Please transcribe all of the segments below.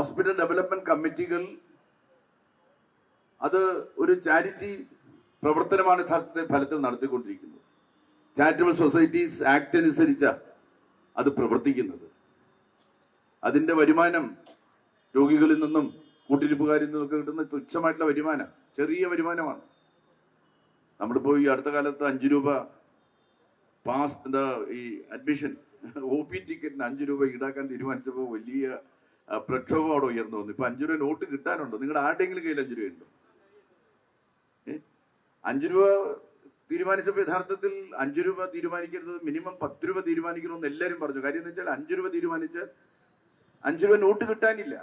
Hospital development കമ്മിറ്റികൾ അത് ഒരു ചാരിറ്റി പ്രവർത്തനമാണ് യഥാർത്ഥത്തിൽ ഫലത്തിൽ നടത്തിക്കൊണ്ടിരിക്കുന്നത്. ചാരിറ്റബിൾ സൊസൈറ്റീസ് ആക്ട് അനുസരിച്ച അത് പ്രവർത്തിക്കുന്നത്. അതിന്റെ വരുമാനം രോഗികളിൽ നിന്നും കൂട്ടിരിപ്പുകാരിൽ നിന്നൊക്കെ കിട്ടുന്ന തുച്ഛമായിട്ടുള്ള വരുമാനം, ചെറിയ വരുമാനമാണ്. നമ്മളിപ്പോൾ ഈ അടുത്ത കാലത്ത് 5 രൂപ ഈ അഡ്മിഷൻ OP ടിക്കറ്റിന് 5 രൂപ ഈടാക്കാൻ തീരുമാനിച്ചപ്പോൾ വലിയ പ്രക്ഷോഭം അവിടെ ഉയർന്നു വന്നു. ഇപ്പൊ 5 രൂപ നോട്ട് കിട്ടാനുണ്ടോ? നിങ്ങളുടെ ആരുടെയെങ്കിലും കയ്യിൽ 5 രൂപയുണ്ടോ? 5 രൂപ തീരുമാനിച്ചപ്പോൾ യഥാർത്ഥത്തിൽ 5 രൂപ തീരുമാനിക്കരുത്, മിനിമം 10 രൂപ തീരുമാനിക്കണമെന്ന് എല്ലാവരും പറഞ്ഞു. കാര്യം എന്ന് വെച്ചാൽ 5 രൂപ തീരുമാനിച്ചാൽ 5 രൂപ നോട്ട് കിട്ടാനില്ല.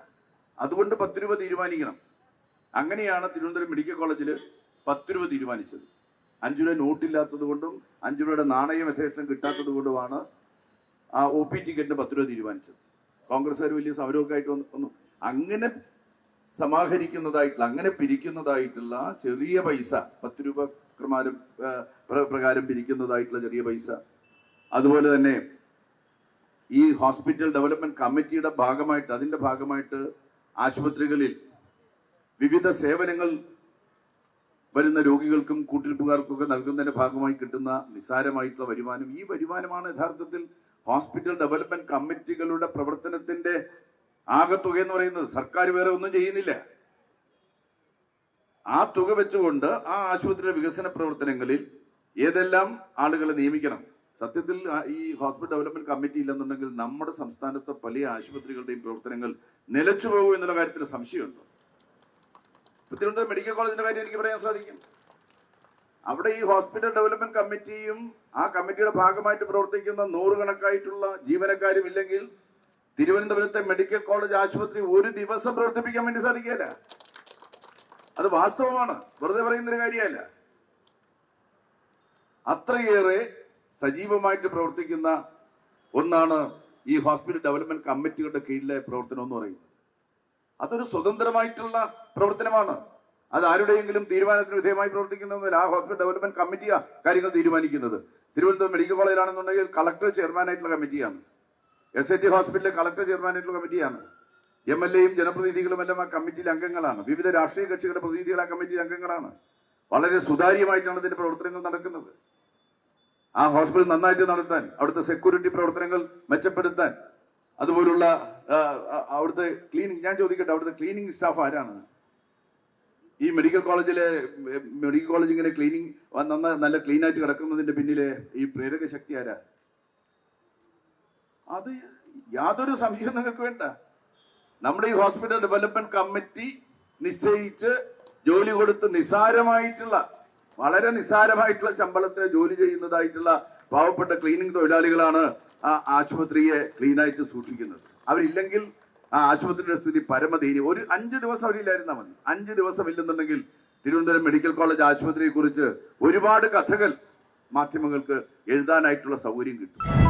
അതുകൊണ്ട് 10 രൂപ തീരുമാനിക്കണം. അങ്ങനെയാണ് തിരുവനന്തപുരം മെഡിക്കൽ കോളേജിൽ 10 രൂപ തീരുമാനിച്ചത്. 5 രൂപ നോട്ടില്ലാത്തത് കൊണ്ടും 5 രൂപയുടെ നാണയം യഥേഷ്ടം കിട്ടാത്തത് കൊണ്ടുമാണ് ആ OP ടിക്കറ്റിന് 10 രൂപ തീരുമാനിച്ചത്. കോൺഗ്രസ്സുകാർ വലിയ സമരമൊക്കെ ആയിട്ട് വന്നു. അങ്ങനെ സമാഹരിക്കുന്നതായിട്ടുള്ള, അങ്ങനെ പിരിക്കുന്നതായിട്ടുള്ള ചെറിയ പൈസ, 10 രൂപ പ്രകാരം പിരിക്കുന്നതായിട്ടുള്ള ചെറിയ പൈസ, അതുപോലെ തന്നെ ഈ ഹോസ്പിറ്റൽ ഡെവലപ്മെന്റ് കമ്മിറ്റിയുടെ ഭാഗമായിട്ട്, അതിന്റെ ഭാഗമായിട്ട് ആശുപത്രികളിൽ വിവിധ സേവനങ്ങൾ വരുന്ന രോഗികൾക്കും കൂട്ടിരിപ്പുകാർക്കൊക്കെ നൽകുന്നതിന്റെ ഭാഗമായി കിട്ടുന്ന നിസ്സാരമായിട്ടുള്ള വരുമാനം, ഈ വരുമാനമാണ് യഥാർത്ഥത്തിൽ ഹോസ്പിറ്റൽ ഡെവലപ്മെന്റ് കമ്മിറ്റികളുടെ പ്രവർത്തനത്തിന്റെ ആകെത്തുക എന്ന് പറയുന്നത്. സർക്കാർ വേറെ ഒന്നും ചെയ്യുന്നില്ല. ആ തുക വെച്ചുകൊണ്ട് ആ ആശുപത്രിയുടെ വികസന പ്രവർത്തനങ്ങളിൽ ഏതെല്ലാം ആളുകളെ നിയമിക്കണം. സത്യത്തിൽ ഈ ഹോസ്പിറ്റൽ ഡെവലപ്മെന്റ് കമ്മിറ്റി ഇല്ലെന്നുണ്ടെങ്കിൽ നമ്മുടെ സംസ്ഥാനത്തെ പല ആശുപത്രികളുടെയും പ്രവർത്തനങ്ങൾ നിലച്ചു പോകും എന്നുള്ള കാര്യത്തിൽ സംശയമുണ്ടോ? തിരുവനന്തപുരം മെഡിക്കൽ കോളേജിന്റെ കാര്യം എനിക്ക് പറയാൻ സാധിക്കും. അവിടെ ഈ ഹോസ്പിറ്റൽ ഡെവലപ്മെന്റ് കമ്മിറ്റിയും ആ കമ്മിറ്റിയുടെ ഭാഗമായിട്ട് പ്രവർത്തിക്കുന്ന 100 കണക്കായിട്ടുള്ള ജീവനക്കാരും ഇല്ലെങ്കിൽ തിരുവനന്തപുരത്തെ മെഡിക്കൽ കോളേജ് ആശുപത്രി ഒരു ദിവസം പ്രവർത്തിപ്പിക്കാൻ വേണ്ടി സാധിക്കില്ല. അത് വാസ്തവമാണ്, വെറുതെ പറയുന്നൊരു കാര്യമല്ല. അത്രയേറെ സജീവമായിട്ട് പ്രവർത്തിക്കുന്ന ഒന്നാണ് ഈ ഹോസ്പിറ്റൽ ഡെവലപ്മെന്റ് കമ്മിറ്റികളുടെ കീഴിലെ പ്രവർത്തനം എന്ന് പറയുന്നത്. അതൊരു സ്വതന്ത്രമായിട്ടുള്ള പ്രവർത്തനമാണ്. അത് ആരുടെയെങ്കിലും തീരുമാനത്തിന് വിധേയമായി പ്രവർത്തിക്കുന്നതല്ല. ആ ഹോസ്പിറ്റൽ ഡെവലപ്മെന്റ് കമ്മിറ്റിയാ കാര്യങ്ങൾ തീരുമാനിക്കുന്നത്. തിരുവനന്തപുരം മെഡിക്കൽ കോളേജിലാണെന്നുണ്ടെങ്കിൽ കളക്ടർ ചെയർമാനായിട്ടുള്ള കമ്മിറ്റിയാണ്. SIT ഹോസ്പിറ്റലിലെ കളക്ടർ ചെയർമാനായിട്ടുള്ള കമ്മിറ്റിയാണ്. MLAയും ജനപ്രതിനിധികളും എല്ലാം ആ കമ്മിറ്റിയിൽ അംഗങ്ങളാണ്. വിവിധ രാഷ്ട്രീയ കക്ഷികളുടെ പ്രതിനിധികൾ ആ കമ്മിറ്റിയിൽ അംഗങ്ങളാണ്. വളരെ സുതാര്യമായിട്ടാണ് ഇതിന്റെ പ്രവർത്തനങ്ങൾ നടക്കുന്നത്. ആ ഹോസ്പിറ്റൽ നന്നായിട്ട് നടത്താൻ, അവിടുത്തെ സെക്യൂരിറ്റി പ്രവർത്തനങ്ങൾ മെച്ചപ്പെടുത്താൻ, അതുപോലുള്ള അവിടുത്തെ ക്ലീനിങ്, ഞാൻ ചോദിക്കട്ടെ, അവിടുത്തെ ക്ലീനിങ് സ്റ്റാഫ് ആരാണ്? ഈ മെഡിക്കൽ കോളേജ് ഇങ്ങനെ ക്ലീനിങ് നല്ല ക്ലീൻ ആയിട്ട് കിടക്കുന്നതിന്റെ പിന്നിലെ ഈ പ്രേരക ശക്തി ആരാ? അത് യാതൊരു സംശയം നിങ്ങൾക്ക് വേണ്ട. നമ്മുടെ ഈ ഹോസ്പിറ്റൽ ഡെവലപ്മെന്റ് കമ്മിറ്റി നിശ്ചയിച്ച് ജോലി കൊടുത്ത് വളരെ നിസ്സാരമായിട്ടുള്ള ശമ്പളത്തിന് ജോലി ചെയ്യുന്നതായിട്ടുള്ള പാവപ്പെട്ട ക്ലീനിങ് തൊഴിലാളികളാണ് ആ ആശുപത്രിയെ ക്ലീനായിട്ട് സൂക്ഷിക്കുന്നത്. അവരില്ലെങ്കിൽ ആ ആശുപത്രിയുടെ സ്ഥിതി പരമദയനീയം. ഒരു 5 ദിവസം അവരില്ലായിരുന്നാൽ മതി. 5 ദിവസം ഇല്ലെന്നുണ്ടെങ്കിൽ തിരുവനന്തപുരം മെഡിക്കൽ കോളേജ് ആശുപത്രിയെ കുറിച്ച് ഒരുപാട് കഥകൾ മാധ്യമങ്ങൾക്ക് എഴുതാനായിട്ടുള്ള സൗകര്യം കിട്ടും.